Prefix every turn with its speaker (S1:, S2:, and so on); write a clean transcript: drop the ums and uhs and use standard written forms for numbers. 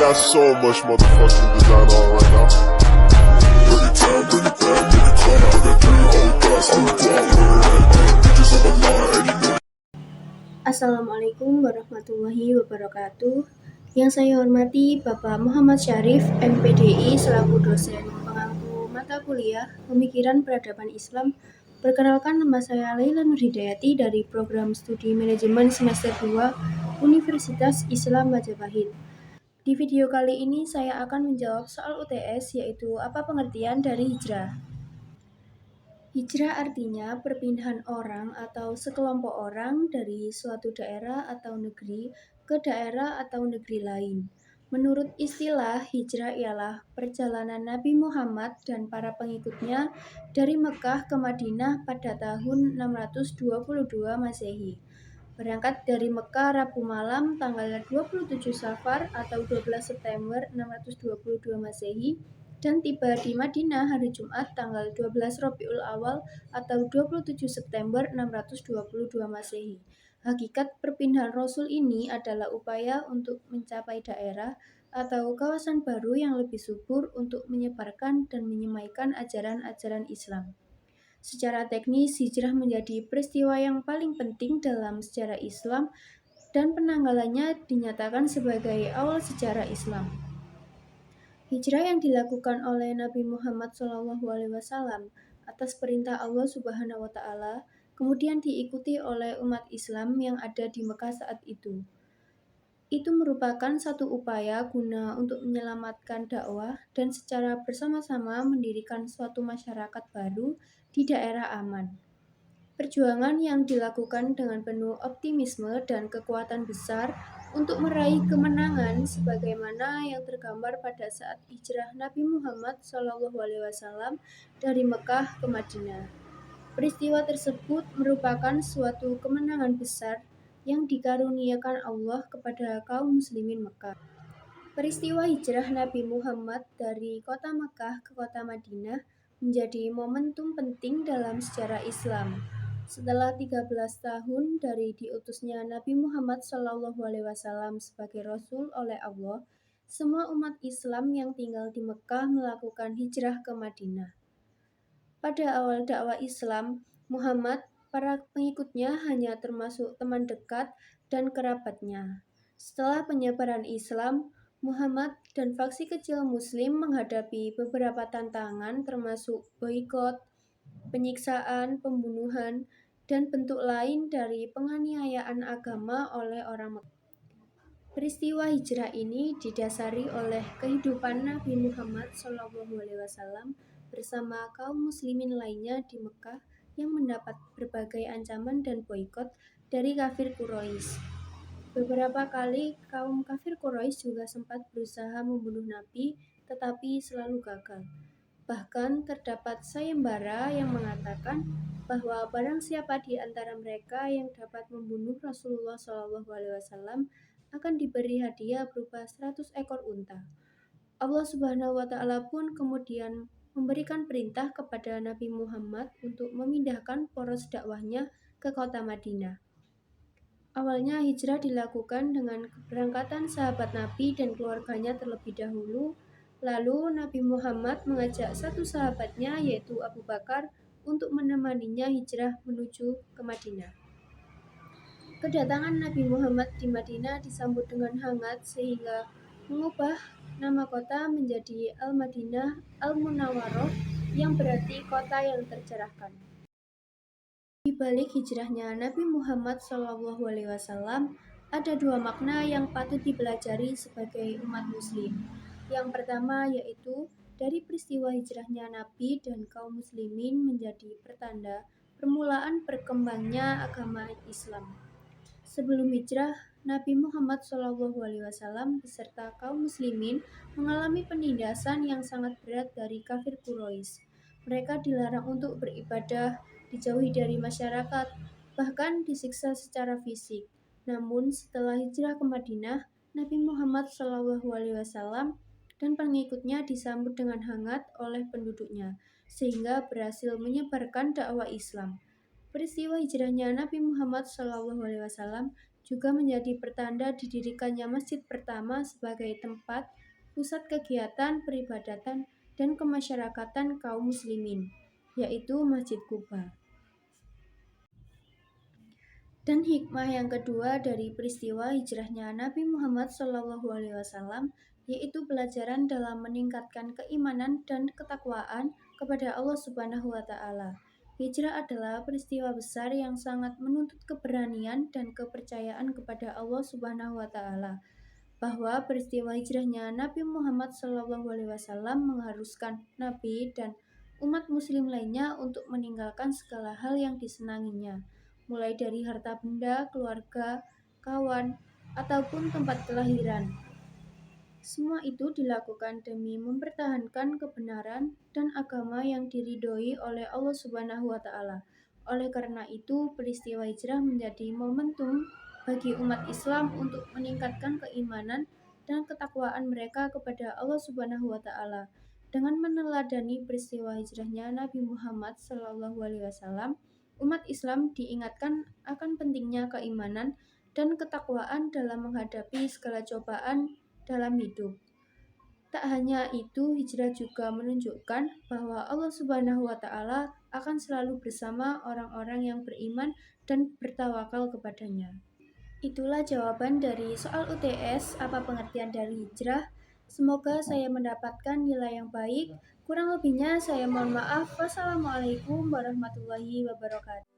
S1: got so much motherfucking design on right now. Bring it down, bring it back, make it clap. I got 3 old guys on the block, bitches on my line, and you know.
S2: Assalamualaikum warahmatullahi wabarakatuh. Yang saya hormati Bapak Muhammad Syarif, MPDI, selaku dosen penganggu mata kuliah Pemikiran Peradaban Islam. Perkenalkan, nama saya Laila Nurhidayati dari Program Studi Manajemen Semester 2 Universitas Islam Majapahit. Di video kali ini saya akan menjawab soal UTS, yaitu apa pengertian dari hijrah. Hijrah artinya perpindahan orang atau sekelompok orang dari suatu daerah atau negeri ke daerah atau negeri lain. Menurut istilah, hijrah ialah perjalanan Nabi Muhammad dan para pengikutnya dari Mekah ke Madinah pada tahun 622 Masehi. Berangkat dari Mekah Rabu malam tanggal 27 Safar atau 12 September 622 Masehi dan tiba di Madinah hari Jumat tanggal 12 Rabiul Awal atau 27 September 622 Masehi. Hakikat perpindahan Rasul ini adalah upaya untuk mencapai daerah atau kawasan baru yang lebih subur untuk menyebarkan dan menyemaikan ajaran-ajaran Islam. Secara teknis, hijrah menjadi peristiwa yang paling penting dalam sejarah Islam dan penanggalannya dinyatakan sebagai awal sejarah Islam. Hijrah yang dilakukan oleh Nabi Muhammad SAW atas perintah Allah Subhanahu wa Ta'ala kemudian diikuti oleh umat Islam yang ada di Mekah saat itu. Itu merupakan satu upaya guna untuk menyelamatkan dakwah dan secara bersama-sama mendirikan suatu masyarakat baru di daerah aman. Perjuangan yang dilakukan dengan penuh optimisme dan kekuatan besar untuk meraih kemenangan sebagaimana yang tergambar pada saat hijrah Nabi Muhammad SAW dari Mekah ke Madinah. Peristiwa tersebut merupakan suatu kemenangan besar yang dikaruniakan Allah kepada kaum muslimin Mekah. Peristiwa hijrah Nabi Muhammad dari kota Mekah ke kota Madinah menjadi momentum penting dalam sejarah Islam. Setelah 13 tahun dari diutusnya Nabi Muhammad SAW sebagai Rasul oleh Allah, semua umat Islam yang tinggal di Mekah melakukan hijrah ke Madinah. Pada awal dakwah Islam, Muhammad, para pengikutnya hanya termasuk teman dekat dan kerabatnya. Setelah penyebaran Islam, Muhammad dan faksi kecil Muslim menghadapi beberapa tantangan termasuk boikot, penyiksaan, pembunuhan, dan bentuk lain dari penganiayaan agama oleh orang Mekah. Peristiwa hijrah ini didasari oleh kehidupan Nabi Muhammad SAW bersama kaum muslimin lainnya di Mekah yang mendapat berbagai ancaman dan boikot dari kafir Quraisy. Beberapa kali kaum kafir Quraisy juga sempat berusaha membunuh Nabi, tetapi selalu gagal. Bahkan terdapat sayembara yang mengatakan bahwa barang siapa di antara mereka yang dapat membunuh Rasulullah SAW akan diberi hadiah berupa 100 ekor unta. Allah Subhanahu wa Ta'ala pun kemudian memberikan perintah kepada Nabi Muhammad untuk memindahkan poros dakwahnya ke kota Madinah. Awalnya hijrah dilakukan dengan keberangkatan sahabat Nabi dan keluarganya terlebih dahulu. Lalu Nabi Muhammad mengajak satu sahabatnya yaitu Abu Bakar untuk menemaninya hijrah menuju ke Madinah. Kedatangan Nabi Muhammad di Madinah disambut dengan hangat sehingga mengubah nama kota menjadi Al-Madinah Al-Munawwaroh yang berarti kota yang tercerahkan. Di balik hijrahnya Nabi Muhammad SAW ada dua makna yang patut dipelajari sebagai umat muslim. Yang pertama yaitu dari peristiwa hijrahnya Nabi dan kaum muslimin menjadi pertanda permulaan berkembangnya agama Islam. Sebelum hijrah, Nabi Muhammad SAW beserta kaum muslimin mengalami penindasan yang sangat berat dari kafir Quraisy. Mereka dilarang untuk beribadah, dijauhi dari masyarakat, bahkan disiksa secara fisik. Namun setelah hijrah ke Madinah, Nabi Muhammad SAW dan pengikutnya disambut dengan hangat oleh penduduknya, sehingga berhasil menyebarkan dakwah Islam. Peristiwa hijrahnya Nabi Muhammad SAW juga menjadi pertanda didirikannya masjid pertama sebagai tempat pusat kegiatan peribadatan dan kemasyarakatan kaum muslimin, yaitu Masjid Quba. Dan hikmah yang kedua dari peristiwa hijrahnya Nabi Muhammad SAW yaitu pelajaran dalam meningkatkan keimanan dan ketakwaan kepada Allah Subhanahu wa taala. Hijrah adalah peristiwa besar yang sangat menuntut keberanian dan kepercayaan kepada Allah Subhanahu wa taala. Bahwa peristiwa hijrahnya Nabi Muhammad SAW mengharuskan Nabi dan umat muslim lainnya untuk meninggalkan segala hal yang disenanginya, mulai dari harta benda, keluarga, kawan, ataupun tempat kelahiran. Semua itu dilakukan demi mempertahankan kebenaran dan agama yang diridhoi oleh Allah Subhanahu wa taala. Oleh karena itu, peristiwa hijrah menjadi momentum bagi umat Islam untuk meningkatkan keimanan dan ketakwaan mereka kepada Allah Subhanahu wa taala. Dengan meneladani peristiwa hijrahnya Nabi Muhammad SAW, umat Islam diingatkan akan pentingnya keimanan dan ketakwaan dalam menghadapi segala cobaan dalam hidup. Tak hanya itu, hijrah juga menunjukkan bahwa Allah Subhanahu wa taala akan selalu bersama orang-orang yang beriman dan bertawakal kepadanya. Itulah jawaban dari soal UTS, apa pengertian dari hijrah. Semoga saya mendapatkan nilai yang baik. Kurang lebihnya saya mohon maaf. Wassalamualaikum warahmatullahi wabarakatuh.